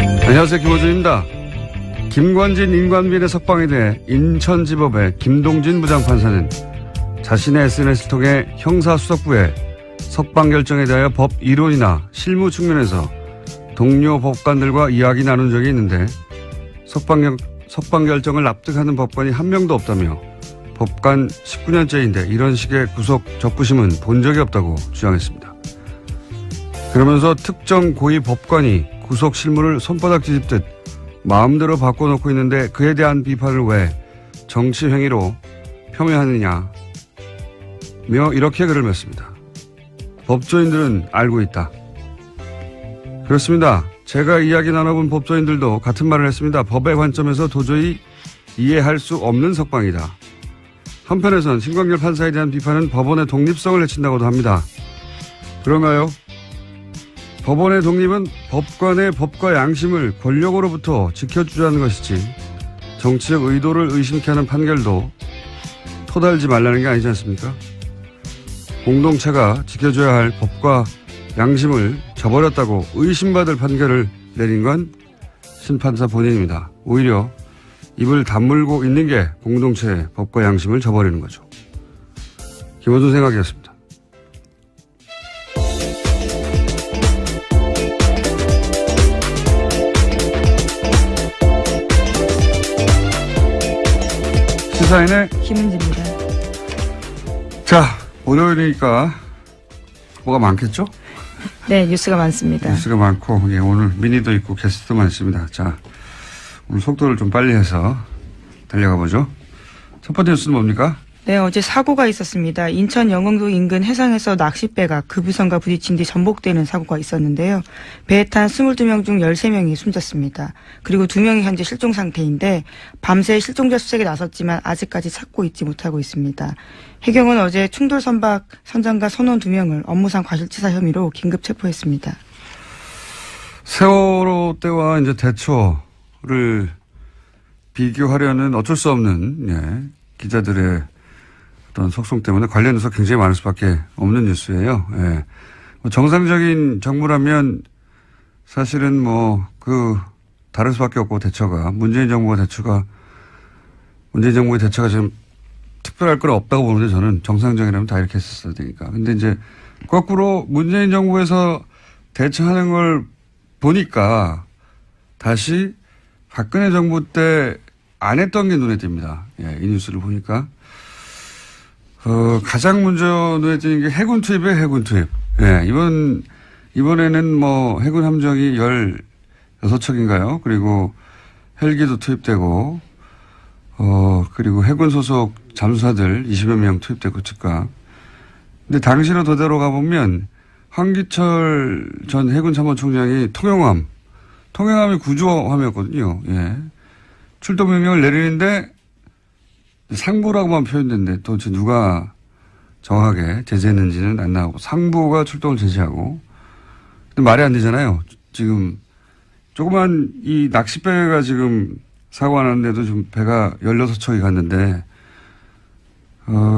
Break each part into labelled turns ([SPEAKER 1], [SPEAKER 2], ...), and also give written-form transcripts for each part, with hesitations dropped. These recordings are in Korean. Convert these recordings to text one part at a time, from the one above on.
[SPEAKER 1] 안녕하세요. 김호준입니다. 김관진 인관비리 석방에 대해 인천지법의 김동진 부장판사는 자신의 SNS를 통해 형사수석부에 석방 결정에 대하여 법 이론이나 실무 측면에서 동료 법관들과 이야기 나눈 적이 있는데 석방 결정을 납득하는 법관이 한 명도 없다며 법관 19년째인데 이런 식의 구속 적부심은 본 적이 없다고 주장했습니다. 그러면서 특정 고위 법관이 구속 실무를 손바닥 뒤집듯 마음대로 바꿔놓고 있는데 그에 대한 비판을 왜 정치 행위로 폄훼하느냐며 이렇게 글을 맺습니다. 법조인들은 알고 있다. 그렇습니다. 제가 이야기 나눠본 법조인들도 같은 말을 했습니다. 법의 관점에서 도저히 이해할 수 없는 석방이다. 한편에선 신광열 판사에 대한 비판은 법원의 독립성을 해친다고도 합니다. 그런가요? 법원의 독립은 법관의 법과 양심을 권력으로부터 지켜주자는 것이지 정치적 의도를 의심케 하는 판결도 토달지 말라는 게 아니지 않습니까? 공동체가 지켜줘야 할 법과 양심을 저버렸다고 의심받을 판결을 내린 건 심판사 본인입니다. 오히려 입을 다물고 있는 게 공동체의 법과 양심을 저버리는 거죠. 김호준 생각이었습니다. 시사인의
[SPEAKER 2] 김은지입니다.
[SPEAKER 1] 자, 월요일이니까 뭐가 많겠죠?
[SPEAKER 2] 네, 뉴스가 많습니다.
[SPEAKER 1] 뉴스가 많고, 예, 오늘 미니도 있고 게스트도 많습니다. 자, 오늘 속도를 좀 빨리 해서 달려가 보죠. 첫 번째 뉴스는 뭡니까?
[SPEAKER 2] 네, 어제 사고가 있었습니다. 인천 영흥도 인근 해상에서 낚싯배가 급유선과 부딪힌 뒤 전복되는 사고가 있었는데요. 배에 탄 22명 중 13명이 숨졌습니다. 그리고 2명이 현재 실종 상태인데 밤새 실종자 수색에 나섰지만 아직까지 찾고 있지 못하고 있습니다. 해경은 어제 충돌 선박 선장과 선원 2명을 업무상 과실치사 혐의로 긴급 체포했습니다.
[SPEAKER 1] 세월호 때와 이제 대처를 비교하려는 어쩔 수 없는, 예, 기자들의 어떤 속성 때문에 관련해서 굉장히 많을 수밖에 없는 뉴스예요. 예. 정상적인 정부라면 사실은 다를 수밖에 없고 대처가 문재인 정부의 대처가 지금 특별할 건 없다고 보는데 저는 정상적이라면 다 이렇게 했었어야 되니까. 근데 이제 거꾸로 문재인 정부에서 대처하는 걸 보니까 다시 박근혜 정부 때 안 했던 게 눈에 띕니다. 예, 이 뉴스를 보니까. 가장 먼저 눈에 띄는 게 해군 투입이에요, 해군 투입. 예, 이번에는 해군 함정이 16척인가요? 그리고 헬기도 투입되고, 그리고 해군 소속 잠수사들 20여 명 투입되고 즉각. 근데 당시로 되돌아가 보면 황기철 전 해군 참모총장이 통영함이 구조함이었거든요. 예. 출동 명령을 내리는데 상부라고만 표현됐는데 도대체 누가 정확하게 제재했는지는 안 나오고 상부가 출동을 제재하고. 근데 말이 안 되잖아요. 지금 조그만 이 낚싯배가 지금 사고가 났는데도 지금 배가 16척이 갔는데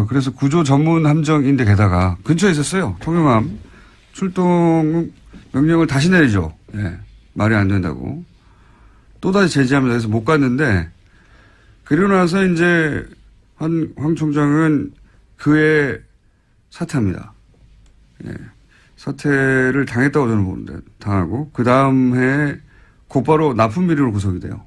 [SPEAKER 1] 그래서 구조 전문 함정인데 게다가 근처에 있었어요. 통영함. 출동 명령을 다시 내리죠. 예. 말이 안 된다고. 또다시 제재하면서 해서 못 갔는데 그리고 나서 이제 황 총장은 그에 사퇴합니다. 예. 사퇴를 당했다고 저는 보는데 당하고 그 다음 해에 곧바로 납품 비리로 구속이 돼요.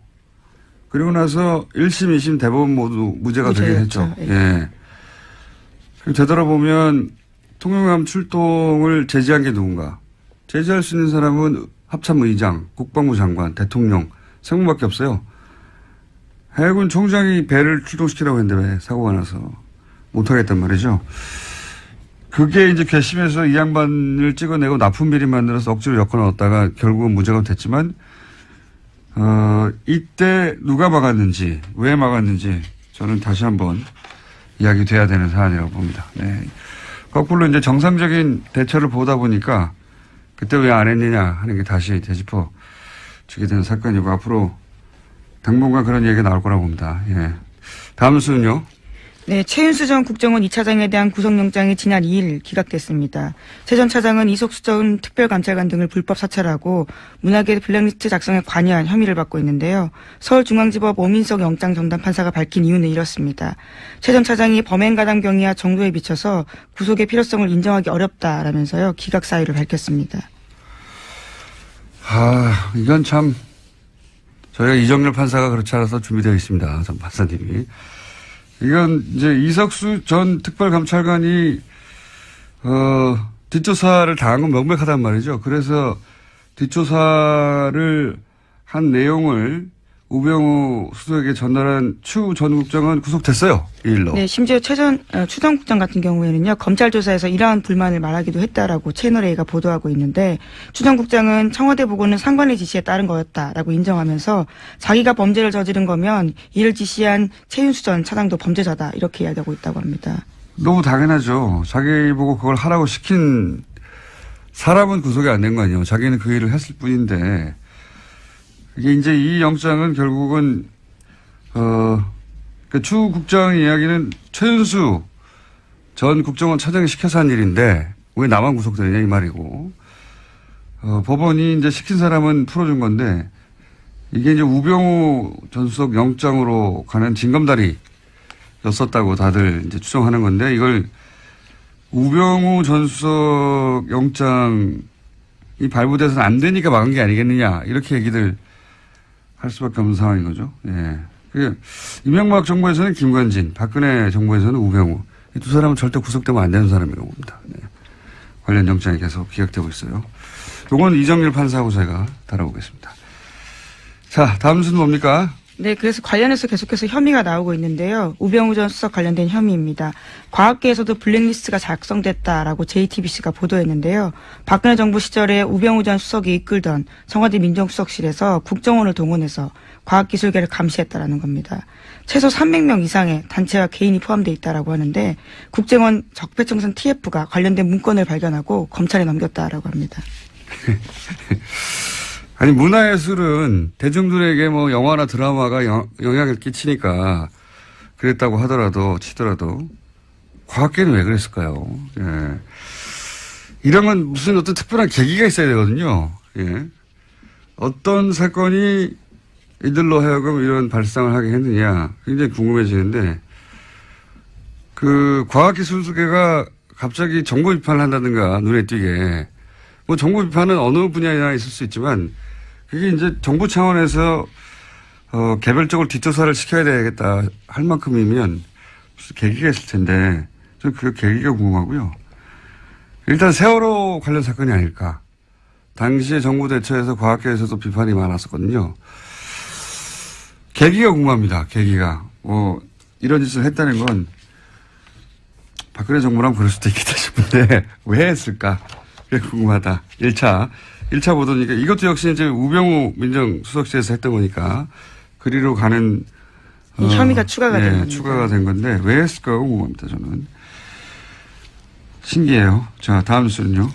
[SPEAKER 1] 그리고 나서 1심, 2심 대법원 모두 무죄가 되긴 했죠.
[SPEAKER 2] 예.
[SPEAKER 1] 예. 되돌아보면 통영함 출동을 제지한 게 누군가. 제지할 수 있는 사람은 합참의장, 국방부 장관, 대통령, 세명밖에 없어요. 해군 총장이 배를 출동시키라고 했는데 왜 사고가 나서 못하겠단 말이죠. 그게 이제 괘씸해서 이 양반을 찍어내고 납품비리 만들어서 억지로 엮어 넣었다가 결국은 무죄가 됐지만 이때 누가 막았는지 왜 막았는지 저는 다시 한번 이야기돼야 되는 사안이라고 봅니다. 네. 거꾸로 이제 정상적인 대처를 보다 보니까 그때 왜 안 했느냐 하는 게 다시 되짚어지게 되는 사건이고 앞으로 당분간 그런 얘기가 나올 거라고 봅니다. 예. 다음 뉴스는요.
[SPEAKER 2] 네, 최윤수 전 국정원 2차장에 대한 구속영장이 지난 2일 기각됐습니다. 최 전 차장은 이석수 전 특별감찰관 등을 불법 사찰하고 문화계 블랙리스트 작성에 관여한 혐의를 받고 있는데요. 서울중앙지법 오민석 영장전담 판사가 밝힌 이유는 이렇습니다. 최 전 차장이 범행가담 경위와 정도에 비춰서 구속의 필요성을 인정하기 어렵다라면서요. 기각 사유를 밝혔습니다.
[SPEAKER 1] 이건 참 저희가 이정렬 판사가 그렇지 않아서 준비되어 있습니다. 전 판사님이. 이건 이제 이석수 전 특별감찰관이 뒷조사를 당한 건 명백하단 말이죠. 그래서 뒷조사를 한 내용을 우병우 수석에게 전달한 추 전 국장은 구속됐어요. 이 일로.
[SPEAKER 2] 네, 심지어 추 전 국장 같은 경우에는요. 검찰 조사에서 이러한 불만을 말하기도 했다라고 채널A가 보도하고 있는데 추 전 국장은 청와대 보고는 상관의 지시에 따른 거였다라고 인정하면서 자기가 범죄를 저지른 거면 이를 지시한 최윤수 전 차장도 범죄자다 이렇게 이야기하고 있다고 합니다.
[SPEAKER 1] 너무 당연하죠. 자기 보고 그걸 하라고 시킨 사람은 구속이 안 된 거 아니에요. 자기는 그 일을 했을 뿐인데 이게 이제 이 영장은 결국은 추 국장 이야기는 최윤수 전 국정원 차장이 시켜서 한 일인데 왜 나만 구속되느냐 이 말이고 법원이 이제 시킨 사람은 풀어준 건데 이게 이제 우병우 전 수석 영장으로 가는 징검다리였었다고 다들 이제 추정하는 건데 이걸 우병우 전 수석 영장이 발부돼서는 안 되니까 막은 게 아니겠느냐 이렇게 얘기들 할 수밖에 없는 상황인 거죠. 예. 이명박 정부에서는 김관진, 박근혜 정부에서는 우병우. 이 두 사람은 절대 구속되면 안 되는 사람이라고 봅니다. 네. 관련 영장이 계속 기각되고 있어요. 요건 이정렬 판사하고 제가 다뤄보겠습니다. 자, 다음 순 뭡니까?
[SPEAKER 2] 네, 그래서 관련해서 계속해서 혐의가 나오고 있는데요. 우병우 전 수석 관련된 혐의입니다. 과학계에서도 블랙리스트가 작성됐다라고 JTBC가 보도했는데요. 박근혜 정부 시절에 우병우 전 수석이 이끌던 청와대 민정수석실에서 국정원을 동원해서 과학기술계를 감시했다라는 겁니다. 최소 300명 이상의 단체와 개인이 포함되어 있다라고 하는데 국정원 적폐청산 TF가 관련된 문건을 발견하고 검찰에 넘겼다라고 합니다.
[SPEAKER 1] 아니 문화예술은 대중들에게 뭐 영화나 드라마가 영향을 끼치니까 그랬다고 하더라도 치더라도 과학계는 왜 그랬을까요? 예. 이런 건 무슨 어떤 특별한 계기가 있어야 되거든요. 예. 어떤 사건이 이들로 하여금 이런 발상을 하게 했느냐 굉장히 궁금해지는데 그 과학기술계가 갑자기 정부 비판을 한다든가 눈에 띄게 뭐 정부 비판은 어느 분야에나 있을 수 있지만 그게 이제 정부 차원에서 개별적으로 뒷조사를 시켜야 되겠다 할 만큼이면 무슨 계기가 있을 텐데 저는 그 계기가 궁금하고요. 일단 세월호 관련 사건이 아닐까. 당시에 정부 대처에서 과학계에서도 비판이 많았었거든요. 계기가 궁금합니다. 계기가. 이런 짓을 했다는 건 박근혜 정부라면 그럴 수도 있겠다 싶은데 왜 했을까? 그게 궁금하다. 1차 보도니까 이것도 역시 이제 우병우 민정수석실에서 했던 거니까 그리로 가는
[SPEAKER 2] 혐의가 추가가 된 겁니다.
[SPEAKER 1] 추가가 된 건데 왜 했을까 궁금합니다. 저는 신기해요. 자, 다음 수는요.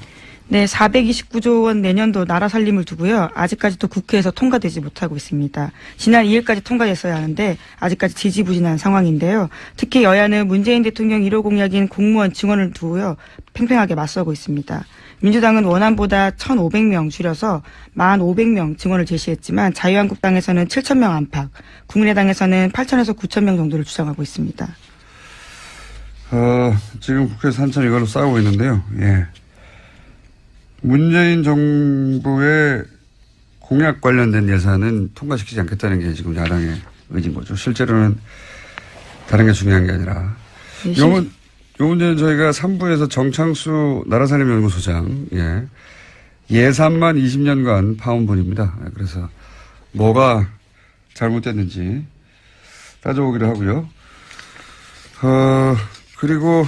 [SPEAKER 2] 네, 429조 원 내년도 나라 살림을 두고요. 아직까지도 국회에서 통과되지 못하고 있습니다. 지난 2일까지 통과됐어야 하는데 아직까지 지지부진한 상황인데요. 특히 여야는 문재인 대통령 1호 공약인 공무원 증원을 두고요. 팽팽하게 맞서고 있습니다. 민주당은 원안보다 1,500명 줄여서 1,500명 증원을 제시했지만 자유한국당에서는 7,000명 안팎, 국민의당에서는 8,000에서 9,000명 정도를 주장하고 있습니다.
[SPEAKER 1] 지금 국회에서 한참 이걸로 싸우고 있는데요. 예. 문재인 정부의 공약 관련된 예산은 통과시키지 않겠다는 게 지금 야당의 의지인 거죠. 실제로는 다른 게 중요한 게 아니라.
[SPEAKER 2] 네,
[SPEAKER 1] 요 문제는 저희가 3부에서 정창수 나라살림연구소장, 예산만 20년간 파온 분입니다. 그래서 뭐가 잘못됐는지 따져보기로 하고요. 그리고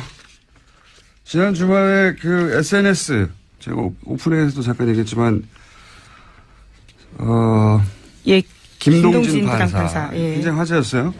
[SPEAKER 1] 지난 주말에 그 SNS, 제가 오프닝에서도 잠깐 얘기했지만,
[SPEAKER 2] 예,
[SPEAKER 1] 김동진
[SPEAKER 2] 부장판사.
[SPEAKER 1] 판사. 굉장히 화제였어요.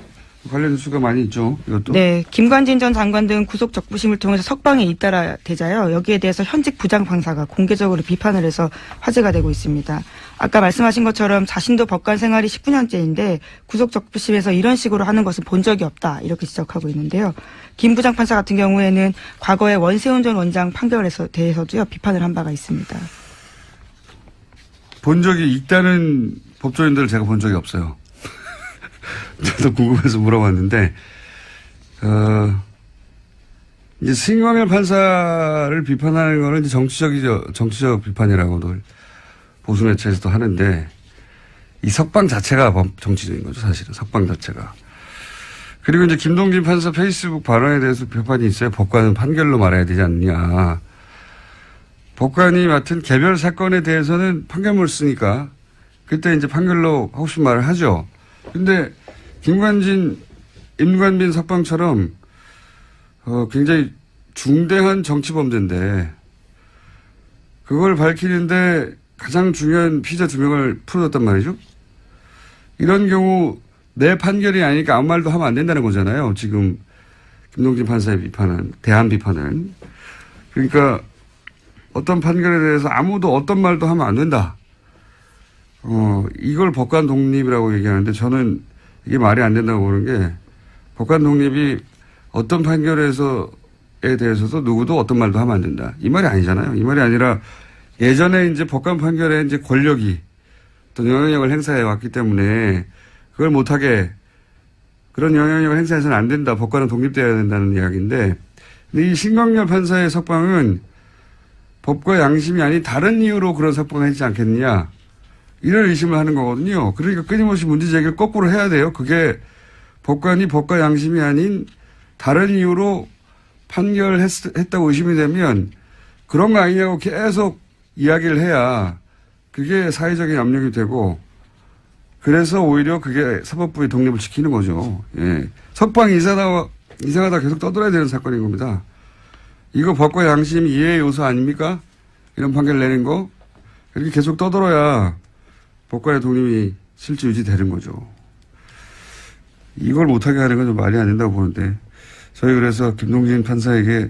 [SPEAKER 1] 관련 뉴스가 많이 있죠. 이것도.
[SPEAKER 2] 네, 김관진 전 장관 등 구속 적부심을 통해서 석방에 잇따라 되자요. 여기에 대해서 현직 부장판사가 공개적으로 비판을 해서 화제가 되고 있습니다. 아까 말씀하신 것처럼 자신도 법관 생활이 19년째인데 구속 적부심에서 이런 식으로 하는 것은 본 적이 없다. 이렇게 지적하고 있는데요. 김 부장판사 같은 경우에는 과거의 원세훈 전 원장 판결에 대해서도요. 비판을 한 바가 있습니다.
[SPEAKER 1] 본 적이 있다는 법조인들을 제가 본 적이 없어요. 저도 궁금해서 물어봤는데, 이제 신광열 판사를 비판하는 거는 이제 정치적 비판이라고들 보수 매체에서도 하는데, 이 석방 자체가 정치적인 거죠, 사실은. 석방 자체가. 그리고 이제 김동진 판사 페이스북 발언에 대해서 비판이 있어요. 법관은 판결로 말해야 되지 않느냐. 법관이 맡은 개별 사건에 대해서는 판결문을 쓰니까, 그때 이제 판결로 하고 싶은 말을 하죠. 근데 김관진, 임관빈 석방처럼 굉장히 중대한 정치 범죄인데 그걸 밝히는데 가장 중요한 피의자 2명을 풀어줬단 말이죠. 이런 경우 내 판결이 아니니까 아무 말도 하면 안 된다는 거잖아요. 지금 김동진 판사의 비판은, 대한 비판은. 그러니까 어떤 판결에 대해서 아무도 어떤 말도 하면 안 된다. 이걸 법관 독립이라고 얘기하는데 저는 이게 말이 안 된다고 보는 게 법관 독립이 어떤 판결에 대해서도 누구도 어떤 말도 하면 안 된다. 이 말이 아니잖아요. 이 말이 아니라 예전에 이제 법관 판결에 이제 권력이 또 영향력을 행사해 왔기 때문에 그걸 못하게 그런 영향력을 행사해서는 안 된다. 법관은 독립되어야 된다는 이야기인데 근데 이 신광열 판사의 석방은 법과 양심이 아닌 다른 이유로 그런 석방을 했지 않겠느냐. 이런 의심을 하는 거거든요. 그러니까 끊임없이 문제 제기를 거꾸로 해야 돼요. 그게 법관이 법과 양심이 아닌 다른 이유로 판결했다고 의심이 되면 그런 거 아니냐고 계속 이야기를 해야 그게 사회적인 압력이 되고 그래서 오히려 그게 사법부의 독립을 지키는 거죠. 예. 석방이 이상하다 계속 떠들어야 되는 사건인 겁니다. 이거 법과 양심 이해의 요소 아닙니까? 이런 판결 내는 거. 이렇게 계속 떠들어야 법관의 독립이 실제 유지되는 거죠. 이걸 못하게 하는 건 좀 말이 안 된다고 보는데 저희 그래서 김동진 판사에게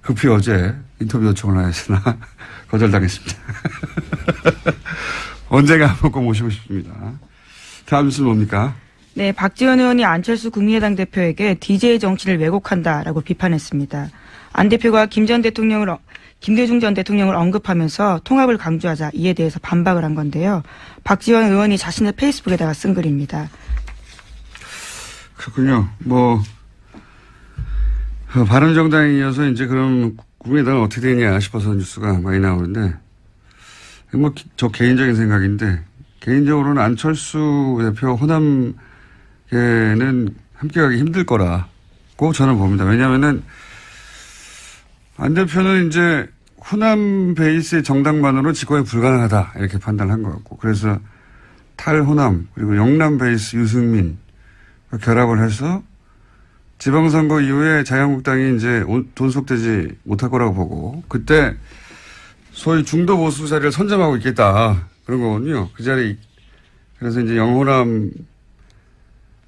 [SPEAKER 1] 급히 어제 인터뷰 요청을 하였으나 거절당했습니다. 언젠가 한번 꼭 모시고 싶습니다. 다음 뉴스는 뭡니까?
[SPEAKER 2] 네, 박지원 의원이 안철수 국민의당 대표에게 DJ 정치를 왜곡한다라고 비판했습니다. 안 대표가 김대중 전 대통령을 언급하면서 통합을 강조하자 이에 대해서 반박을 한 건데요. 박지원 의원이 자신의 페이스북에다가 쓴 글입니다.
[SPEAKER 1] 그렇군요. 바른정당에 이어서 이제 그럼 국민의당은 어떻게 되냐 싶어서 뉴스가 많이 나오는데 저 개인적인 생각인데 개인적으로는 안철수 대표 호남계는 함께하기 힘들 거라고 저는 봅니다. 왜냐하면은 안 대표는 이제 호남 베이스의 정당만으로 집권이 불가능하다 이렇게 판단한 것 같고 그래서 탈호남 그리고 영남 베이스 유승민 결합을 해서 지방선거 이후에 자유한국당이 이제 존속되지 못할 거라고 보고 그때 소위 중도 보수 자리를 선점하고 있겠다 그런 거거든요. 그 자리 그래서 이제 영호남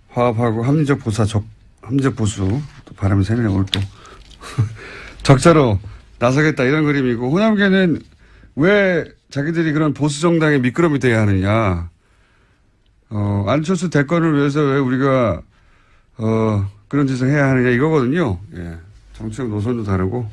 [SPEAKER 1] 화합하고 합리적 보수 또 바람이 새네 오늘 또 적자로 나서겠다 이런 그림이고 호남계는 왜 자기들이 그런 보수 정당의 미끄럼이 돼야 하느냐. 안철수 대권을 위해서 왜 우리가 그런 짓을 해야 하느냐 이거거든요. 예. 정치적 노선도 다르고.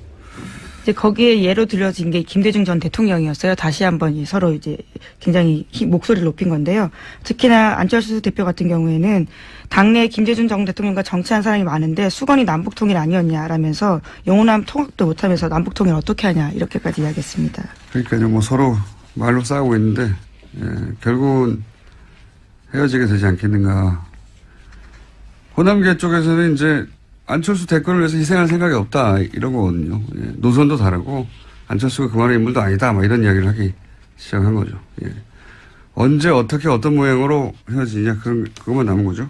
[SPEAKER 2] 이제 거기에 예로 들려진 게 김대중 전 대통령이었어요. 다시 한번 서로 이제 굉장히 목소리를 높인 건데요. 특히나 안철수 대표 같은 경우에는 당내 김대중 전 대통령과 정치한 사람이 많은데 수건이 남북통일 아니었냐라면서 영호남 통합도 못하면서 남북통일 어떻게 하냐 이렇게까지 이야기했습니다.
[SPEAKER 1] 그러니까요. 서로 말로 싸우고 있는데 결국은 헤어지게 되지 않겠는가. 호남계 쪽에서는 이제 안철수 대권을 위해서 희생할 생각이 없다 이런 거거든요. 예. 노선도 다르고 안철수가 그만의 인물도 아니다 이런 이야기를 하기 시작한 거죠. 예. 언제 어떻게 어떤 모양으로 헤어지냐 그것만 남은 거죠.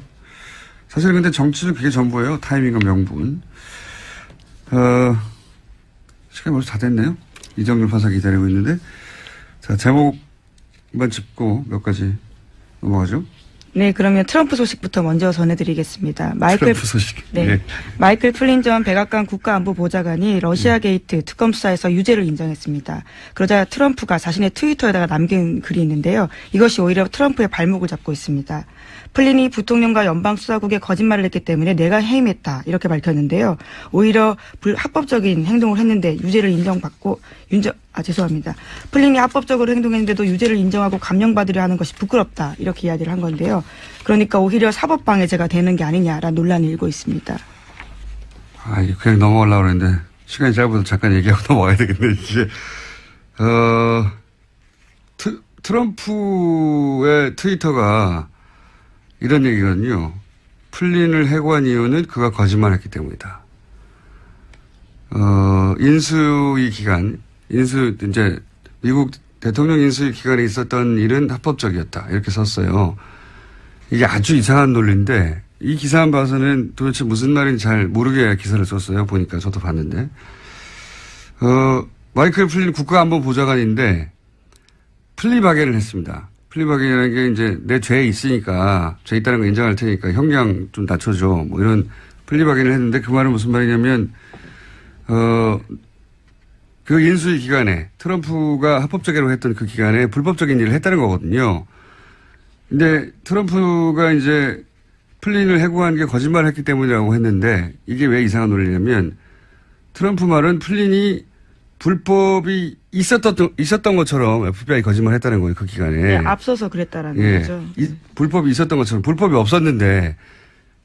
[SPEAKER 1] 사실 근데 정치는 그게 전부예요. 타이밍과 명분. 시간이 벌써 다 됐네요. 이정률 판사 기다리고 있는데 자 제목만 짚고 몇 가지 넘어가죠.
[SPEAKER 2] 네, 그러면 트럼프 소식부터 먼저 전해드리겠습니다.
[SPEAKER 1] 트럼프 소식.
[SPEAKER 2] 네.
[SPEAKER 1] 예.
[SPEAKER 2] 마이클 플린 전 백악관 국가안보보좌관이 러시아 게이트 특검 수사에서 유죄를 인정했습니다. 그러자 트럼프가 자신의 트위터에다가 남긴 글이 있는데요. 이것이 오히려 트럼프의 발목을 잡고 있습니다. 플린이 부통령과 연방수사국에 거짓말을 했기 때문에 내가 해임했다 이렇게 밝혔는데요. 오히려 합법적인 행동을 했는데 유죄를 인정받고 죄송합니다. 플린이 합법적으로 행동했는데도 유죄를 인정하고 감형받으려 하는 것이 부끄럽다 이렇게 이야기를 한 건데요. 그러니까 오히려 사법방해죄가 되는 게 아니냐라는 논란이 일고 있습니다.
[SPEAKER 1] 이거 그냥 넘어가려고 그랬는데 시간이 짧아서 잠깐 얘기하고 넘어가야 되겠네 이제. 트럼프의 트위터가 이런 얘기거든요. 플린을 해고한 이유는 그가 거짓말했기 때문이다. 이제 미국 대통령 인수위 기간에 있었던 일은 합법적이었다. 이렇게 썼어요. 이게 아주 이상한 논리인데 이 기사만 봐서는 도대체 무슨 말인지 잘 모르게 기사를 썼어요. 보니까 저도 봤는데. 마이클 플린 국가안보보좌관인데 플리바게를 했습니다. 플리바게라는 게 이제 내 죄에 있으니까 죄 있다는 거 인정할 테니까 형량 좀 낮춰줘. 뭐 이런 플리바게를 했는데 그 말은 무슨 말이냐면 그 인수위 기간에 트럼프가 합법적으로 했던 그 기간에 불법적인 일을 했다는 거거든요. 근데 트럼프가 이제 플린을 해고한 게 거짓말을 했기 때문이라고 했는데 이게 왜 이상한 논리냐면 트럼프 말은 플린이 불법이 있었던 것처럼 FBI 거짓말 했다는 거예요. 그 기간에.
[SPEAKER 2] 네, 앞서서 그랬다라는 거죠.
[SPEAKER 1] 불법이 있었던 것처럼 불법이 없었는데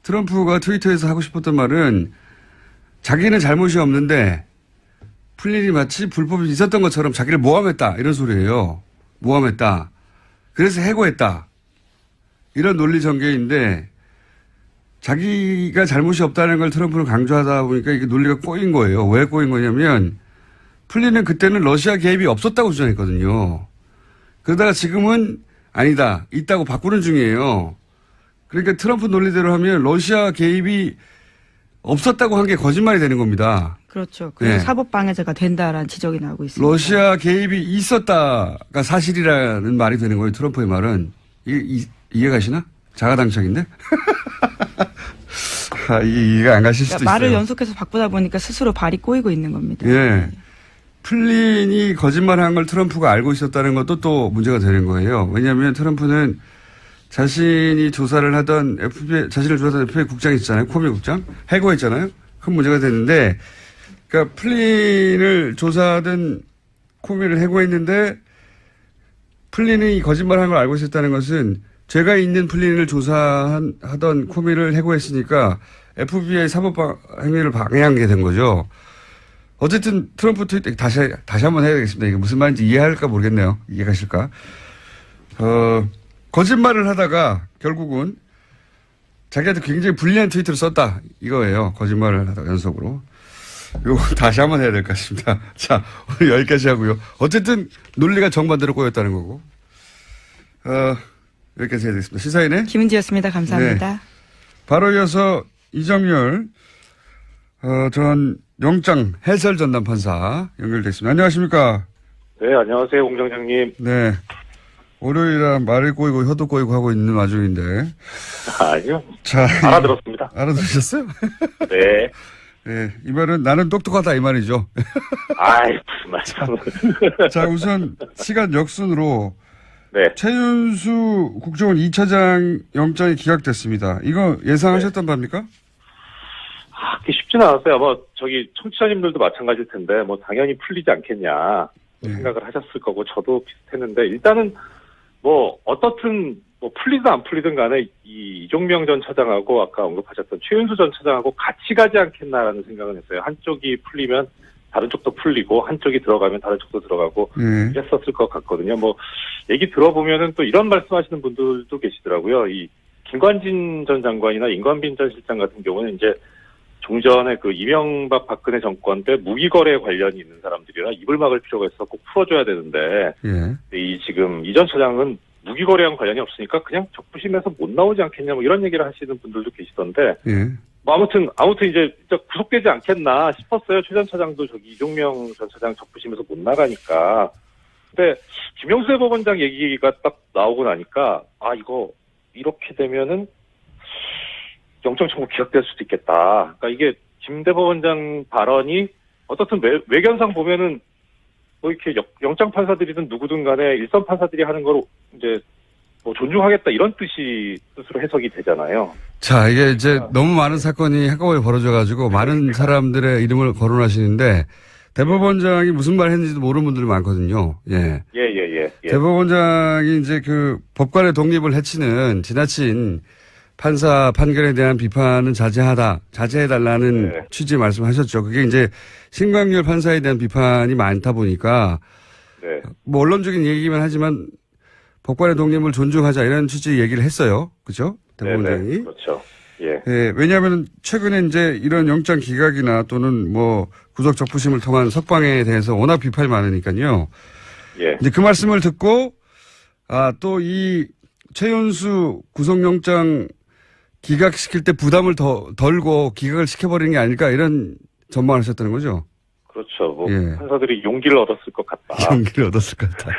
[SPEAKER 1] 트럼프가 트위터에서 하고 싶었던 말은 자기는 잘못이 없는데 플린이 마치 불법이 있었던 것처럼 자기를 모함했다. 이런 소리예요. 모함했다. 그래서 해고했다. 이런 논리 전개인데 자기가 잘못이 없다는 걸 트럼프는 강조하다 보니까 이게 논리가 꼬인 거예요. 왜 꼬인 거냐면 플린은 그때는 러시아 개입이 없었다고 주장했거든요. 그러다가 지금은 아니다. 있다고 바꾸는 중이에요. 그러니까 트럼프 논리대로 하면 러시아 개입이 없었다고 한 게 거짓말이 되는 겁니다.
[SPEAKER 2] 그렇죠. 그래서
[SPEAKER 1] 네.
[SPEAKER 2] 사법방해죄가 된다라는 지적이 나오고 있습니다.
[SPEAKER 1] 러시아 개입이 있었다가 사실이라는 말이 되는 거예요. 트럼프의 말은. 이해가시나? 자가당착인데? 이해가 안 가실 수도
[SPEAKER 2] 그러니까 말을
[SPEAKER 1] 있어요.
[SPEAKER 2] 연속해서 바꾸다 보니까 스스로 발이 꼬이고 있는 겁니다.
[SPEAKER 1] 예. 플린이 거짓말한 걸 트럼프가 알고 있었다는 것도 또 문제가 되는 거예요. 왜냐하면 트럼프는 자신이 조사를 하던 자신을 조사하던 FBI 국장이 있잖아요. 코미 국장. 해고했잖아요. 큰 문제가 됐는데, 그러니까 플린을 조사하던 코미를 해고했는데, 플린이 거짓말한 걸 알고 있었다는 것은 죄가 있는 플린을 조사하던 코미를 해고했으니까 FBI 사법 행위를 방해한 게 된 거죠. 어쨌든 트럼프 트위터 다시 한번 해야 되겠습니다. 이게 무슨 말인지 이해할까 모르겠네요. 이해가실까? 거짓말을 하다가 결국은 자기한테 굉장히 불리한 트위터를 썼다. 이거예요. 거짓말을 하다가 연속으로. 이거 다시 한번 해야 될 것 같습니다. 자, 오늘 여기까지 하고요. 어쨌든 논리가 정반대로 꼬였다는 거고. 여기까지 해야 되겠습니다. 시사인의
[SPEAKER 2] 김은지였습니다. 감사합니다.
[SPEAKER 1] 네. 바로 이어서 이정열 전 영장 해설 전담 판사 연결됐습니다. 안녕하십니까?
[SPEAKER 3] 네, 안녕하세요, 공장장님.
[SPEAKER 1] 네. 월요일이라 말을 꼬이고 혀도 꼬이고 하고 있는 와중인데.
[SPEAKER 3] 아니요.
[SPEAKER 1] 자,
[SPEAKER 3] 알아들었습니다.
[SPEAKER 1] 알아들으셨어요?
[SPEAKER 3] 네.
[SPEAKER 1] 네. 이 말은 나는 똑똑하다 이 말이죠.
[SPEAKER 3] 아이, 무슨 말씀.
[SPEAKER 1] 자, 우선 시간 역순으로
[SPEAKER 3] 네.
[SPEAKER 1] 최윤수 국정원 2차장 영장이 기각됐습니다. 이거 예상하셨던 바입니까?
[SPEAKER 3] 그게 쉽지는 않았어요. 아마 청취자님들도 마찬가지일 텐데, 당연히 풀리지 않겠냐 생각을 하셨을 거고, 저도 비슷했는데, 일단은 어떻든 풀리든 안 풀리든 간에 이종명 전 차장하고 아까 언급하셨던 최윤수 전 차장하고 같이 가지 않겠나라는 생각은 했어요. 한쪽이 풀리면 다른 쪽도 풀리고, 한쪽이 들어가면 다른 쪽도 들어가고, 이랬었을 것 같거든요. 얘기 들어보면은 또 이런 말씀하시는 분들도 계시더라고요. 이 김관진 전 장관이나 임관빈 전 실장 같은 경우는 이제 종전에 그 이명박 박근혜 정권 때 무기거래 관련이 있는 사람들이라 입을 막을 필요가 있어서 꼭 풀어줘야 되는데, 지금 이 전 차장은 무기거래랑 관련이 없으니까 그냥 적부심에서 못 나오지 않겠냐 이런 얘기를 하시는 분들도 계시던데, 아무튼 이제 구속되지 않겠나 싶었어요. 최 전 차장도 이종명 전 차장 적부심에서 못 나가니까. 근데 김영수 대법원장 얘기가 딱 나오고 나니까 이거 이렇게 되면은 영장 청구 기각될 수도 있겠다. 그러니까 이게 김 대법원장 발언이 어떻든 외견상 보면은 뭐 이렇게 영장 판사들이든 누구든 간에 일선 판사들이 하는 걸 이제 뭐 존중하겠다 이런 뜻이 뜻으로 해석이 되잖아요.
[SPEAKER 1] 자, 이게 이제 너무 많은 사건이 한꺼번에 벌어져가지고 많은 사람들의 이름을 거론하시는데 대법원장이 무슨 말 했는지도 모르는 분들이 많거든요. 예.
[SPEAKER 3] 예.
[SPEAKER 1] 대법원장이 이제 그 법관의 독립을 해치는 지나친 판사 판결에 대한 비판은 자제해달라는
[SPEAKER 3] 네.
[SPEAKER 1] 취지의 말씀하셨죠. 그게 이제 신광열 판사에 대한 비판이 많다 보니까
[SPEAKER 3] 네.
[SPEAKER 1] 뭐 언론적인 얘기만 하지만 법관의 독립을 존중하자 이런 취지의 얘기를 했어요. 그죠? 대법원장이.
[SPEAKER 3] 네네. 그렇죠. 예.
[SPEAKER 1] 예, 왜냐하면 최근에 이제 이런 영장 기각이나 또는 뭐 구속 적부심을 통한 석방에 대해서 워낙 비판이 많으니까요.
[SPEAKER 3] 예.
[SPEAKER 1] 이제 그 말씀을 듣고 또 이 최윤수 구속영장 기각시킬 때 부담을 덜고 기각을 시켜버리는 게 아닐까 이런 전망을 하셨다는 거죠.
[SPEAKER 3] 그렇죠. 뭐
[SPEAKER 1] 예.
[SPEAKER 3] 판사들이 용기를 얻었을 것 같다.
[SPEAKER 1] 용기를 얻었을 것 같다.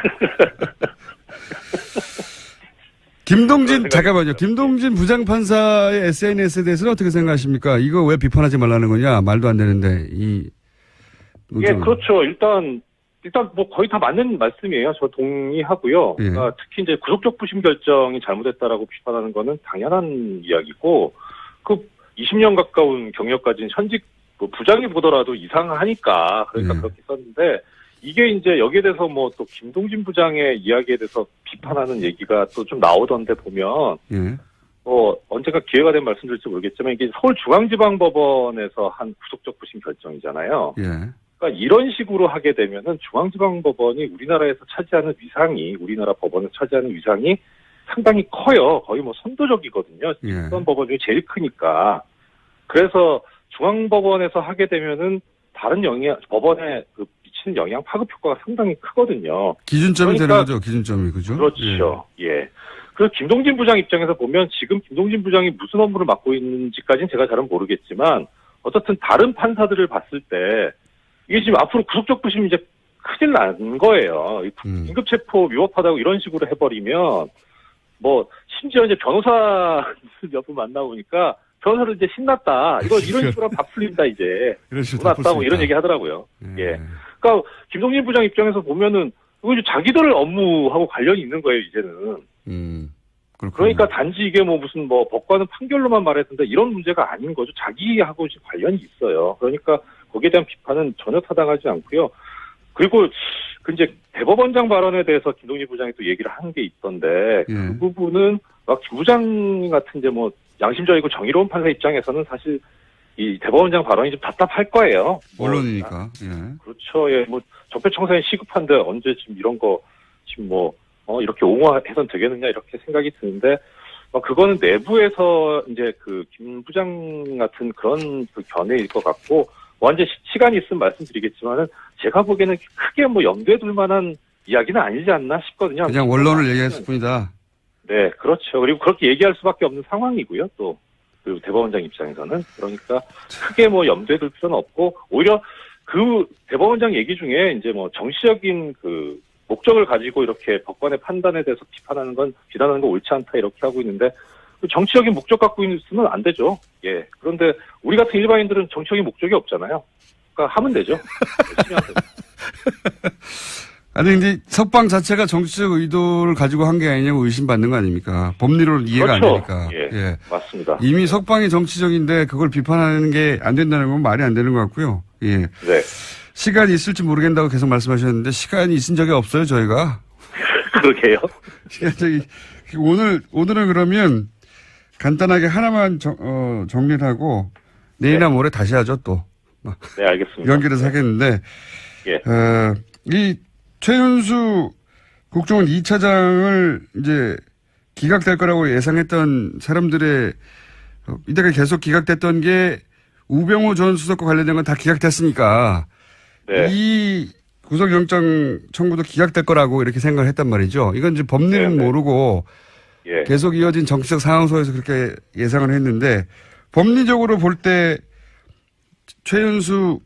[SPEAKER 1] 김동진, 잠깐만요. 김동진 부장판사의 SNS에 대해서는 어떻게 생각하십니까? 이거 왜 비판하지 말라는 거냐? 말도 안 되는데,
[SPEAKER 3] 예, 그렇죠. 일단 뭐 거의 다 맞는 말씀이에요. 저 동의하고요.
[SPEAKER 1] 예.
[SPEAKER 3] 그러니까 특히 이제 구속적 부심 결정이 잘못했다라고 비판하는 거는 당연한 이야기고, 그 20년 가까운 경력 가진 현직 뭐 부장이 보더라도 이상하니까, 그러니까
[SPEAKER 1] 예.
[SPEAKER 3] 그렇게 썼는데, 이게 이제 여기에 대해서 뭐 또 김동진 부장의 이야기에 대해서 비판하는 얘기가 또 좀 나오던데 보면,
[SPEAKER 1] 예.
[SPEAKER 3] 언젠가 기회가 되면 말씀드릴지 모르겠지만, 이게 서울중앙지방법원에서 한 구속적 부심 결정이잖아요.
[SPEAKER 1] 예.
[SPEAKER 3] 그러니까 이런 식으로 하게 되면은 중앙지방법원이 우리나라에서 차지하는 위상이, 우리나라 법원에서 차지하는 위상이 상당히 커요. 거의 뭐 선도적이거든요.
[SPEAKER 1] 예.
[SPEAKER 3] 일선 법원 중에 제일 크니까. 그래서 중앙법원에서 하게 되면은 다른 법원에 그 미치는 영향 파급 효과가 상당히 크거든요.
[SPEAKER 1] 기준점이
[SPEAKER 3] 그러니까,
[SPEAKER 1] 되는 거죠. 기준점이. 그죠?
[SPEAKER 3] 그렇죠. 예. 그래서 김동진 부장 입장에서 보면 지금 김동진 부장이 무슨 업무를 맡고 있는지까지는 제가 잘은 모르겠지만 어쨌든 다른 판사들을 봤을 때 이게 지금 앞으로 구속적 부심이 이제 큰일 난 거예요. 긴급체포 위법하다고 이런 식으로 해버리면 뭐 심지어 이제 변호사 몇 분 만나보니까 변호사들 이제 신났다. 이런 식으로 하면 밥 풀린다 이제.
[SPEAKER 1] 이런 식으로
[SPEAKER 3] 났다 뭐 이런 얘기 하더라고요.
[SPEAKER 1] 예.
[SPEAKER 3] 예. 그러니까 김동진 부장 입장에서 보면은 이거 이제 자기들 업무하고 관련이 있는 거예요 이제는.
[SPEAKER 1] 그렇군요.
[SPEAKER 3] 그러니까 단지 이게 뭐 무슨 뭐 법관은 판결로만 말했는데 이런 문제가 아닌 거죠. 자기하고 지금 관련이 있어요. 그러니까 거기에 대한 비판은 전혀 타당하지 않고요. 그리고 그 이제 대법원장 발언에 대해서 김동진 부장이 또 얘기를 한 게 있던데
[SPEAKER 1] 예.
[SPEAKER 3] 그 부분은 막 김 부장 같은 이제 뭐 양심적이고 정의로운 판사 입장에서는 사실 이 대법원장 발언이 좀 답답할 거예요.
[SPEAKER 1] 언론이니까. 예.
[SPEAKER 3] 그렇죠. 예, 뭐 적폐청산이 시급한데 언제 지금 이런 거 지금 뭐 이렇게 옹호해선 되겠느냐 이렇게 생각이 드는데 그거는 내부에서 이제 그 김 부장 같은 그런 그 견해일 것 같고 완전 시간이 있으면 말씀드리겠지만은 제가 보기에는 크게 뭐 염두에 둘 만한 이야기는 아니지 않나 싶거든요.
[SPEAKER 1] 그냥 원론을 얘기했을 뿐이다.
[SPEAKER 3] 네, 그렇죠. 그리고 그렇게 얘기할 수밖에 없는 상황이고요. 또 그 대법원장 입장에서는 그러니까 크게 뭐 염두에 둘 필요는 없고 오히려 그 대법원장 얘기 중에 이제 뭐 정치적인 그 목적을 가지고 이렇게 법관의 판단에 대해서 비난하는 건 옳지 않다 이렇게 하고 있는데 그 정치적인 목적 갖고 있으면 안 되죠. 예. 그런데 우리 같은 일반인들은 정치적인 목적이 없잖아요. 그러니까 하면 되죠. 열심히 하면 되죠.
[SPEAKER 1] 아니, 근데 석방 자체가 정치적 의도를 가지고 한 게 아니냐고 의심받는 거 아닙니까? 법리로는 이해가
[SPEAKER 3] 그렇죠.
[SPEAKER 1] 안 되니까.
[SPEAKER 3] 예. 맞습니다.
[SPEAKER 1] 이미 석방이 정치적인데 그걸 비판하는 게 안 된다는 건 말이 안 되는 것 같고요. 예.
[SPEAKER 3] 네.
[SPEAKER 1] 시간이 있을지 모르겠다고 계속 말씀하셨는데 시간이 있은 적이 없어요, 저희가.
[SPEAKER 3] 그러게요.
[SPEAKER 1] 오늘은 그러면 간단하게 하나만 정리를 하고 내일이나 모레 다시 하죠, 또.
[SPEAKER 3] 네, 알겠습니다.
[SPEAKER 1] 연결해서 하겠는데.
[SPEAKER 3] 예.
[SPEAKER 1] 이 최윤수 국정원 2차장을 이제 기각될 거라고 예상했던 사람들의 이때가 계속 기각됐던 게 우병우 전 수석과 관련된 건 다 기각됐으니까
[SPEAKER 3] 네.
[SPEAKER 1] 이 구속영장 청구도 기각될 거라고 이렇게 생각을 했단 말이죠. 이건 이제 법리는
[SPEAKER 3] 네네.
[SPEAKER 1] 모르고
[SPEAKER 3] 예.
[SPEAKER 1] 계속 이어진 정치적 상황 속에서 그렇게 예상을 했는데 법리적으로 볼 때 최윤수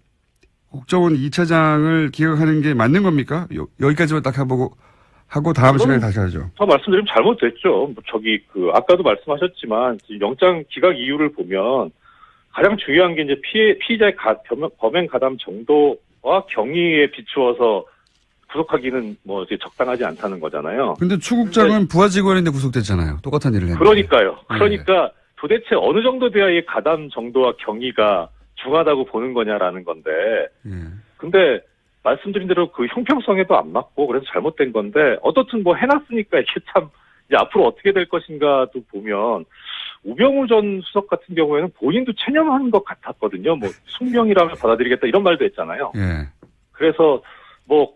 [SPEAKER 1] 국정원 2차장을 기각하는 게 맞는 겁니까? 여기까지만 딱 하고 다음 시간에 다시 하죠.
[SPEAKER 3] 더 말씀드리면 잘못됐죠. 아까도 말씀하셨지만 영장 기각 이유를 보면 가장 중요한 게 이제 피의자의 범행 가담 정도와 경위에 비추어서 구속하기는 이제 적당하지 않다는 거잖아요.
[SPEAKER 1] 근데 추국장은 부하 직원인데 구속됐잖아요. 똑같은 일을 했는데.
[SPEAKER 3] 그러니까요.
[SPEAKER 1] 네.
[SPEAKER 3] 그러니까 도대체 어느 정도 돼야 이 가담 정도와 경위가 중하다고 보는 거냐라는 건데.
[SPEAKER 1] 예.
[SPEAKER 3] 근데 말씀드린 대로 그 형평성에도 안 맞고 그래서 잘못된 건데 어떻든 해놨으니까 이게 참 이제 앞으로 어떻게 될 것인가도 보면 우병우 전 수석 같은 경우에는 본인도 체념한 것 같았거든요. 숙명이라면 받아들이겠다 이런 말도 했잖아요.
[SPEAKER 1] 예.
[SPEAKER 3] 그래서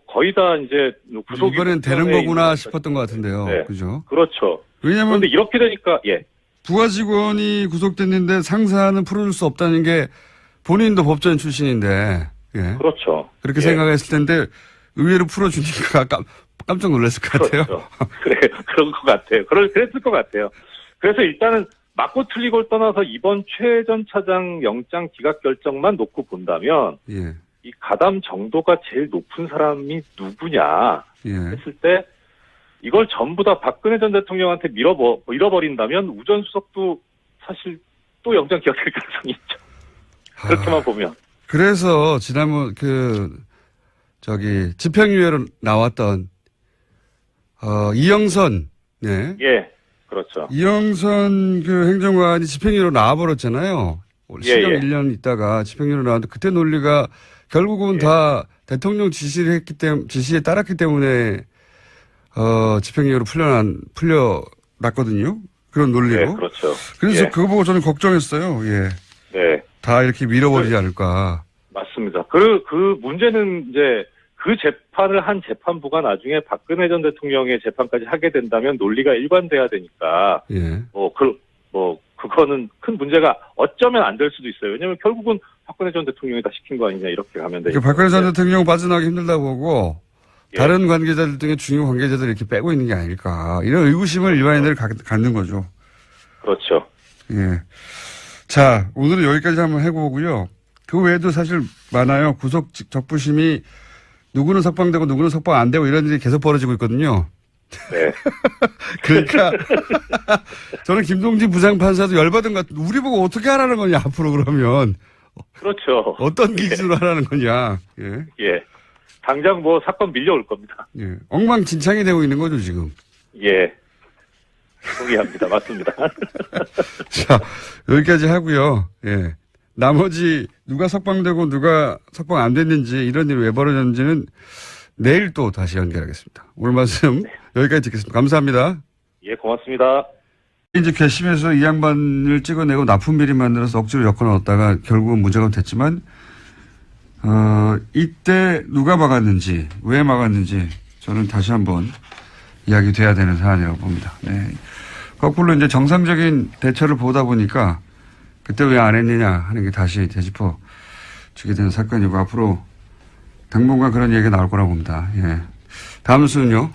[SPEAKER 3] 거의 다 이제 구속이
[SPEAKER 1] 이번엔 되는 거구나 싶었던 것 같은데요.
[SPEAKER 3] 네.
[SPEAKER 1] 그죠?
[SPEAKER 3] 그렇죠.
[SPEAKER 1] 왜냐면
[SPEAKER 3] 그런데 이렇게 되니까
[SPEAKER 1] 부하 직원이 구속됐는데 상사는 풀어줄 수 없다는 게 본인도 법조인 출신인데
[SPEAKER 3] 그렇죠.
[SPEAKER 1] 그렇게 생각했을 텐데 의외로 풀어주니까 깜짝 놀랐을 것 같아요.
[SPEAKER 3] 그렇죠. 그래 그런 것 같아요. 그랬을 것 같아요. 그래서 일단은 맞고 틀리고를 떠나서 이번 최 전 차장 영장 기각 결정만 놓고 본다면 이 가담 정도가 제일 높은 사람이 누구냐 했을 때 이걸 전부 다 박근혜 전 대통령한테 밀어버린다면 우 전 수석도 사실 또 영장 기각될 가능성이 있죠. 그렇게만 보면.
[SPEAKER 1] 그래서 지난번 집행유예로 나왔던 이영선
[SPEAKER 3] 그렇죠.
[SPEAKER 1] 이영선 행정관이 집행유예로 나와버렸잖아요. 시경 1년 있다가 집행유예로 나왔는데 그때 논리가 결국은 다 대통령 지시에 따랐기 때문에 집행유예로 풀려났거든요. 그런 논리로.
[SPEAKER 3] 그렇죠.
[SPEAKER 1] 그래서 그거 보고 저는 걱정했어요. 다 이렇게 밀어버리지 않을까.
[SPEAKER 3] 맞습니다. 그 문제는 이제 그 재판을 한 재판부가 나중에 박근혜 전 대통령의 재판까지 하게 된다면 논리가 일관돼야 되니까. 그거는 큰 문제가 어쩌면 안 될 수도 있어요. 왜냐면 결국은 박근혜 전 대통령이 다 시킨 거 아니냐 이렇게 가면 되니까.
[SPEAKER 1] 박근혜 전 대통령 빠져나가기 힘들다고 보고 다른 관계자들 등의 중요 관계자들 이렇게 빼고 있는 게 아닐까. 이런 의구심을 일반인들이 갖는 거죠.
[SPEAKER 3] 그렇죠.
[SPEAKER 1] 자, 오늘은 여기까지 한번 해보고요. 그 외에도 사실 많아요. 구속 적부심이 누구는 석방되고 누구는 석방 안 되고 이런 일이 계속 벌어지고 있거든요. 그러니까 저는 김동진 부장판사도 열받은 것 같아요. 우리 보고 어떻게 하라는 거냐 앞으로 그러면.
[SPEAKER 3] 그렇죠.
[SPEAKER 1] 어떤 기준으로 하라는 거냐.
[SPEAKER 3] 당장 사건 밀려올 겁니다.
[SPEAKER 1] 엉망진창이 되고 있는 거죠 지금.
[SPEAKER 3] 동의합니다. 맞습니다.
[SPEAKER 1] 자, 여기까지 하고요. 나머지 누가 석방되고 누가 석방 안 됐는지 이런 일이 왜 벌어졌는지는 내일 또 다시 연결하겠습니다. 오늘 말씀 여기까지 듣겠습니다. 감사합니다.
[SPEAKER 3] 고맙습니다.
[SPEAKER 1] 이제 괘씸해서 이 양반을 찍어내고 납품 비리 만들어서 억지로 엮어 넣었다가 결국은 문제가 됐지만 이때 누가 막았는지 왜 막았는지 저는 다시 한번 이야기돼야 되는 사안이라고 봅니다. 거꾸로 이제 정상적인 대처를 보다 보니까 그때 왜 안 했느냐 하는 게 다시 되짚어 주게 되는 사건이고 앞으로 당분간 그런 얘기가 나올 거라고 봅니다. 다음 뉴스는요.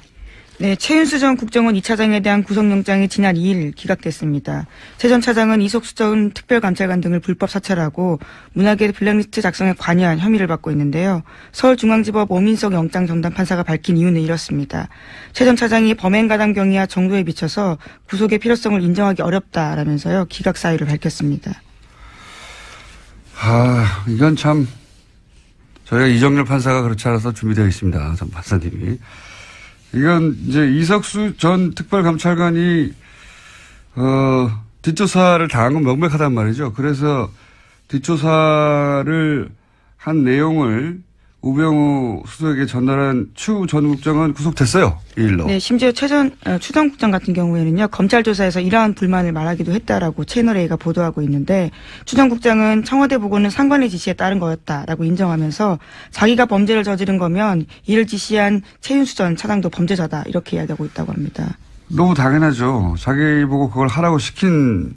[SPEAKER 2] 최윤수 전 국정원 2차장에 대한 구속영장이 지난 2일 기각됐습니다. 최 전 차장은 이석수 전 특별감찰관 등을 불법 사찰하고 문화계 블랙리스트 작성에 관여한 혐의를 받고 있는데요. 서울중앙지법 오민석 영장전담판사가 밝힌 이유는 이렇습니다. 최 전 차장이 범행가담 경위와 정도에 비춰서 구속의 필요성을 인정하기 어렵다라면서요. 기각 사유를 밝혔습니다.
[SPEAKER 1] 이건 참 저희가 이정렬 판사가 그렇지 않아서 준비되어 있습니다. 전 판사님이. 이건 이제 이석수 전 특별감찰관이 뒷조사를 당한 건 명백하단 말이죠. 그래서 뒷조사를 한 내용을 우병우 수석에게 전달한 추 전 국장은 구속됐어요. 이 일로.
[SPEAKER 2] 심지어 추 전 국장 같은 경우에는요. 검찰 조사에서 이러한 불만을 말하기도 했다라고 채널A가 보도하고 있는데 추 전 국장은 청와대 보고는 상관의 지시에 따른 거였다라고 인정하면서 자기가 범죄를 저지른 거면 이를 지시한 최윤수 전 차장도 범죄자다 이렇게 이야기하고 있다고 합니다.
[SPEAKER 1] 너무 당연하죠. 자기 보고 그걸 하라고 시킨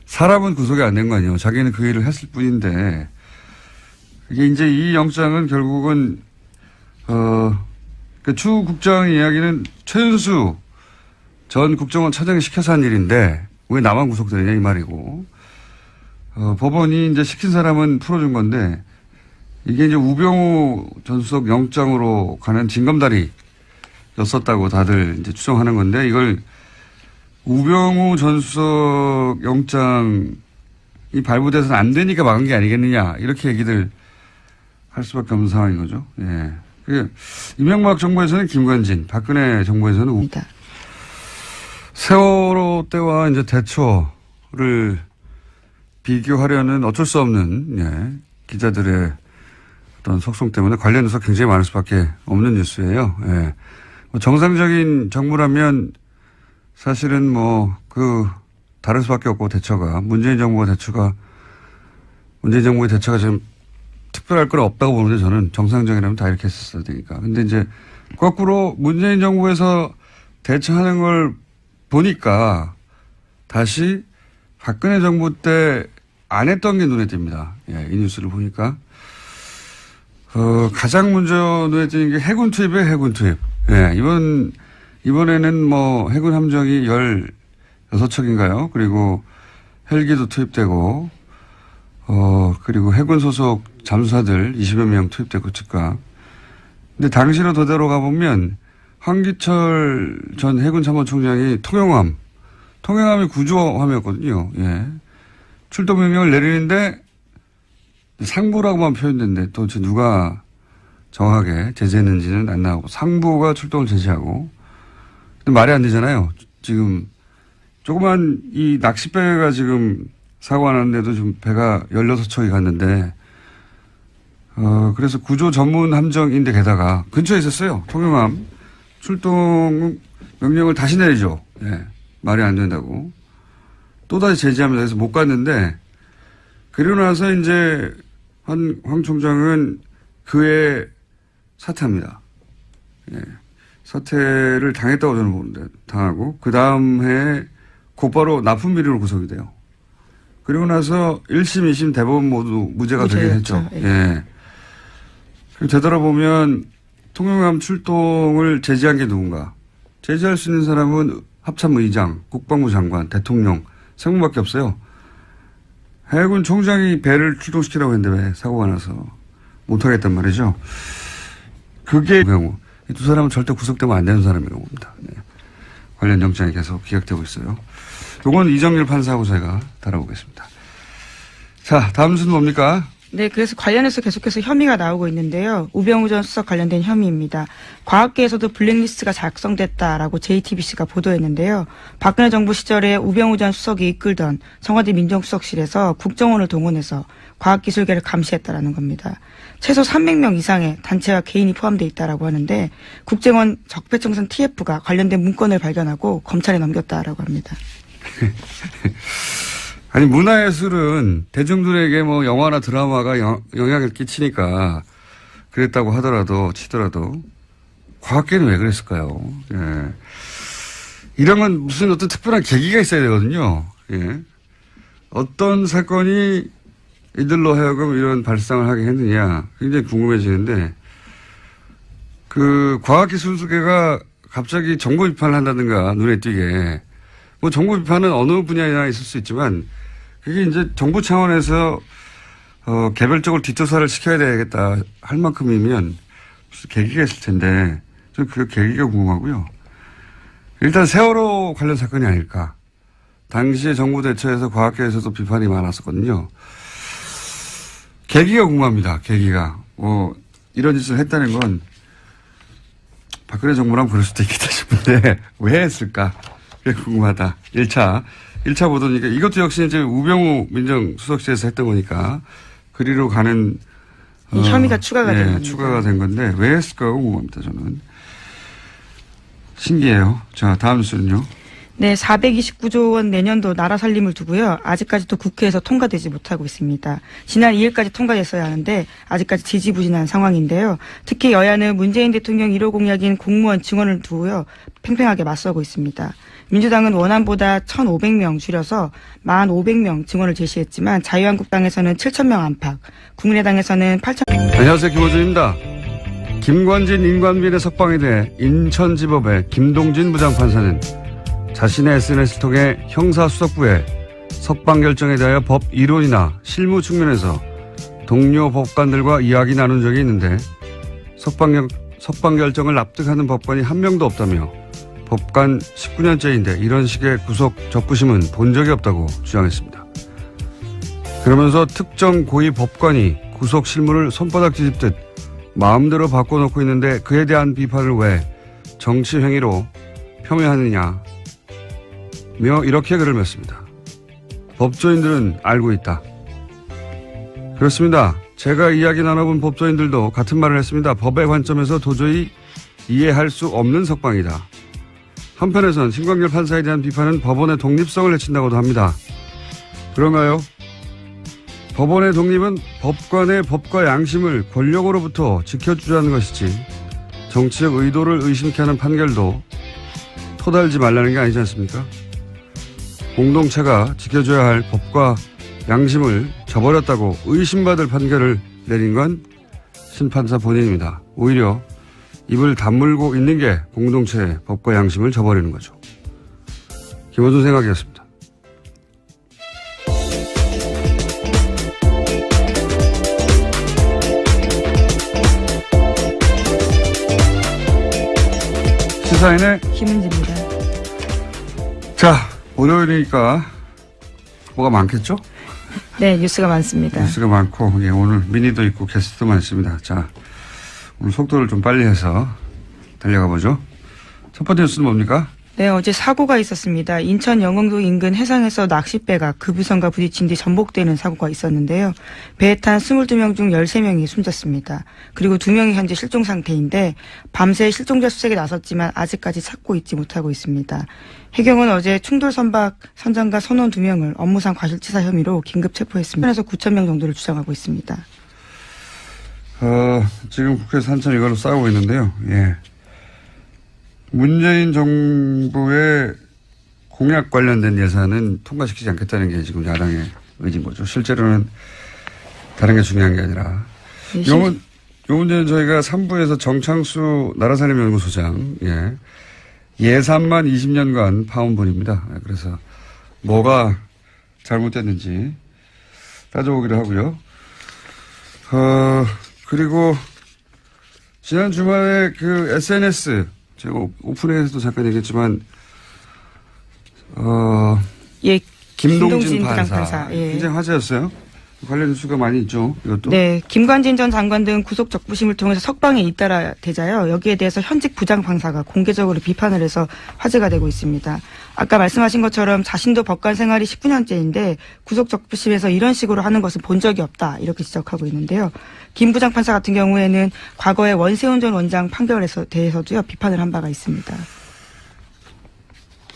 [SPEAKER 1] 사람은 구속이 안 된 거 아니에요. 자기는 그 일을 했을 뿐인데 이게 이제 이 영장은 결국은 추 국장의 이야기는 최윤수 전 국정원 차장이 시켜서 한 일인데 왜 나만 구속되느냐 이 말이고 법원이 이제 시킨 사람은 풀어준 건데 이게 이제 우병우 전 수석 영장으로 가는 징검다리 였었다고 다들 이제 추정하는 건데 이걸 우병우 전 수석 영장이 발부돼서는 안 되니까 막은 게 아니겠느냐 이렇게 얘기들 할 수밖에 없는 상황인 거죠. 예. 이명박 정부에서는 김관진, 박근혜 정부에서는 세월호 때와 이제 대처를 비교하려는 어쩔 수 없는 기자들의 어떤 속성 때문에 관련해서 굉장히 많을 수밖에 없는 뉴스예요. 예. 정상적인 정부라면 사실은 다를 수밖에 없고 대처가 문재인 정부의 대처가 지금 특별할 건 없다고 보는데 저는 정상적이라면 다 이렇게 했었어야 되니까. 근데 이제 거꾸로 문재인 정부에서 대처하는 걸 보니까 다시 박근혜 정부 때 안 했던 게 눈에 띕니다. 예, 이 뉴스를 보니까. 가장 먼저 눈에 띄는 게 해군 투입이에요, 해군 투입. 예, 이번에는 해군 함정이 16척인가요? 그리고 헬기도 투입되고, 그리고 해군 소속 잠수사들 20여 명 투입되고 즉각. 근데 당시로 되돌아가 보면 황기철 전 해군 참모총장이 통영함이 구조함이었거든요. 예. 출동 명령을 내리는데 상부라고만 표현됐는데 도대체 누가 정확하게 제재했는지는 안 나오고 상부가 출동을 제지하고. 근데 말이 안 되잖아요. 지금 조그만 이 낚싯배가 지금 사고가 났는데도 좀 배가 16척이 갔는데 그래서 구조 전문 함정인데 게다가 근처에 있었어요. 통영함. 출동 명령을 다시 내리죠. 예. 말이 안 된다고. 또다시 제지하면서 해서 못 갔는데 그러고 나서 이제 황 총장은 그해 사퇴합니다. 예. 사퇴를 당했다고 저는 보는데 당하고 그 다음 해에 곧바로 납품 비리로 구속이 돼요. 그리고 나서 1심, 2심 대법원 모두 무죄가 되긴 했죠. 예. 되돌아보면 통영함 출동을 제지한 게 누군가. 제지할 수 있는 사람은 합참의장, 국방부 장관, 대통령, 상무밖에 없어요. 해군 총장이 배를 출동시키라고 했는데 왜 사고가 나서 못하겠단 말이죠. 그게 경우. 이 두 사람은 절대 구속되면 안 되는 사람이라고 봅니다. 네. 관련 영장이 계속 기각되고 있어요. 요건 이정일 판사하고 제가 다뤄보겠습니다. 자, 다음 순서 뭡니까?
[SPEAKER 2] 네, 그래서 관련해서 계속해서 혐의가 나오고 있는데요. 우병우 전 수석 관련된 혐의입니다. 과학계에서도 블랙리스트가 작성됐다라고 JTBC가 보도했는데요. 박근혜 정부 시절에 우병우 전 수석이 이끌던 청와대 민정수석실에서 국정원을 동원해서 과학기술계를 감시했다라는 겁니다. 최소 300명 이상의 단체와 개인이 포함되어 있다라고 하는데 국정원 적폐청산 TF가 관련된 문건을 발견하고 검찰에 넘겼다라고 합니다.
[SPEAKER 1] 아니, 문화예술은 대중들에게 영화나 드라마가 영향을 끼치니까 그랬다고 치더라도 과학계는 왜 그랬을까요? 예. 이런 건 무슨 어떤 특별한 계기가 있어야 되거든요. 예. 어떤 사건이 이들로 하여금 이런 발상을 하게 했느냐 굉장히 궁금해지는데 그 과학기술계가 갑자기 정부 비판을 한다든가 눈에 띄게 정부 비판은 어느 분야에나 있을 수 있지만 그게 이제 정부 차원에서 개별적으로 뒷조사를 시켜야 되겠다 할 만큼이면 무슨 계기가 있을 텐데 저는 그 계기가 궁금하고요. 일단 세월호 관련 사건이 아닐까. 당시에 정부 대처에서 과학계에서도 비판이 많았었거든요. 계기가 궁금합니다. 계기가. 이런 짓을 했다는 건 박근혜 정부랑 그럴 수도 있겠다 싶은데 왜 했을까? 그게 궁금하다. 1차 보도니까 이것도 역시 이제 우병우 민정수석실에서 했던 거니까 그리로 가는
[SPEAKER 2] 혐의가 추가가 된 겁니다.
[SPEAKER 1] 추가가 된 건데 왜 했을까 궁금합니다. 저는. 신기해요. 자, 다음 뉴스는요.
[SPEAKER 2] 네, 429조 원 내년도 나라 살림을 두고요. 아직까지도 국회에서 통과되지 못하고 있습니다. 지난 2일까지 통과됐어야 하는데 아직까지 지지부진한 상황인데요. 특히 여야는 문재인 대통령 1호 공약인 공무원 증원을 두고요. 팽팽하게 맞서고 있습니다. 민주당은 원안보다 1,500명 줄여서 1,500명 증원을 제시했지만 자유한국당에서는 7,000명 안팎, 국민의당에서는 8,000명.
[SPEAKER 1] 안녕하세요. 김호준입니다. 김관진 인관비리 석방에 대해 인천지법의 김동진 부장판사는 자신의 SNS를 통해 형사수석부에 석방 결정에 대하여 법 이론이나 실무 측면에서 동료 법관들과 이야기 나눈 적이 있는데 석방 결정을 납득하는 법관이 한 명도 없다며 법관 19년째인데 이런 식의 구속 적부심은 본 적이 없다고 주장했습니다. 그러면서 특정 고위 법관이 구속 실무를 손바닥 뒤집듯 마음대로 바꿔놓고 있는데 그에 대한 비판을 왜 정치 행위로 폄훼하느냐며 이렇게 글을 맺습니다. 법조인들은 알고 있다. 그렇습니다. 제가 이야기 나눠본 법조인들도 같은 말을 했습니다. 법의 관점에서 도저히 이해할 수 없는 석방이다. 한편에선 신광열 판사에 대한 비판은 법원의 독립성을 해친다고도 합니다. 그런가요? 법원의 독립은 법관의 법과 양심을 권력으로부터 지켜주자는 것이지 정치적 의도를 의심케 하는 판결도 토달지 말라는 게 아니지 않습니까? 공동체가 지켜줘야 할 법과 양심을 저버렸다고 의심받을 판결을 내린 건 심판사 본인입니다. 오히려 입을 다물고 있는 게 공동체의 법과 양심을 저버리는 거죠. 김원준 생각이었습니다. 시사인의
[SPEAKER 2] 김은지입니다.
[SPEAKER 1] 자, 월요일이니까 뭐가 많겠죠?
[SPEAKER 2] 네, 뉴스가 많습니다.
[SPEAKER 1] 뉴스가 많고, 예, 오늘 미니도 있고 게스트도 많습니다. 자, 오늘 속도를 좀 빨리 해서 달려가 보죠. 첫 번째 뉴스는 뭡니까?
[SPEAKER 2] 네, 어제 사고가 있었습니다. 인천 영흥도 인근 해상에서 낚싯배가 급유선과 부딪힌 뒤 전복되는 사고가 있었는데요. 배에 탄 22명 중 13명이 숨졌습니다. 그리고 2명이 현재 실종 상태인데 밤새 실종자 수색에 나섰지만 아직까지 찾고 있지 못하고 있습니다. 해경은 어제 충돌 선박 선장과 선원 2명을 업무상 과실치사 혐의로 긴급 체포했습니다. 9천 명 정도를 주장하고 있습니다.
[SPEAKER 1] 지금 국회에서 한참 이걸로 싸우고 있는데요. 예. 문재인 정부의 공약 관련된 예산은 통과시키지 않겠다는 게 지금 야당의 의지인 거죠. 실제로는 다른 게 중요한 게 아니라.
[SPEAKER 2] 네,
[SPEAKER 1] 요 문제는 저희가 3부에서 정창수 나라살림연구소장, 예. 예산만 20년간 파온 분입니다. 그래서 뭐가 잘못됐는지 따져보기로 하고요. 그리고 지난 주말에 그 SNS, 제가 오프닝에서도 잠깐 얘기했지만,
[SPEAKER 2] 예,
[SPEAKER 1] 김동진 판사.
[SPEAKER 2] 예.
[SPEAKER 1] 굉장히 화제였어요. 관련 뉴스가 많이 있죠, 이것도.
[SPEAKER 2] 네, 김관진 전 장관 등 구속 적부심을 통해서 석방에 잇따라 되자요. 여기에 대해서 현직 부장판사가 공개적으로 비판을 해서 화제가 되고 있습니다. 아까 말씀하신 것처럼 자신도 법관 생활이 19년째인데 구속 적부심에서 이런 식으로 하는 것은 본 적이 없다 이렇게 지적하고 있는데요. 김 부장판사 같은 경우에는 과거에 원세훈 전 원장 판결에 대해서도요 비판을 한 바가 있습니다.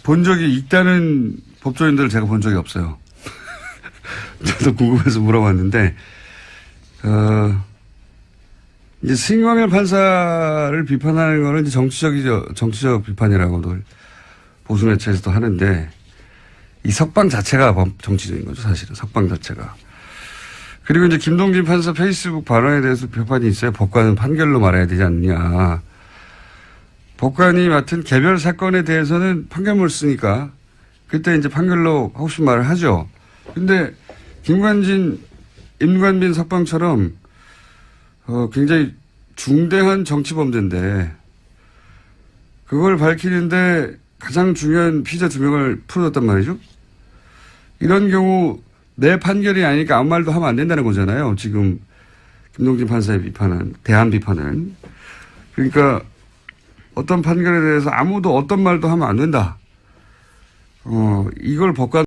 [SPEAKER 1] 본 적이 있다는 법조인들을 제가 본 적이 없어요. 저도 궁금해서 물어봤는데, 이제 신광열 판사를 비판하는 거는 이제 정치적 비판이라고도 보수 매체에서도 하는데, 이 석방 자체가 정치적인 거죠, 사실은. 석방 자체가. 그리고 이제 김동진 판사 페이스북 발언에 대해서 비판이 있어요. 법관은 판결로 말해야 되지 않느냐. 법관이 맡은 개별 사건에 대해서는 판결문을 쓰니까, 그때 이제 판결로 하고 싶은 말을 하죠. 근데, 김관진, 임관빈 석방처럼, 굉장히 중대한 정치범죄인데, 그걸 밝히는데 가장 중요한 피의자 2명을 풀어줬단 말이죠. 이런 경우 내 판결이 아니니까 아무 말도 하면 안 된다는 거잖아요. 지금 김동진 판사의 비판은, 대한 비판은. 그러니까 어떤 판결에 대해서 아무도 어떤 말도 하면 안 된다. 이걸 법관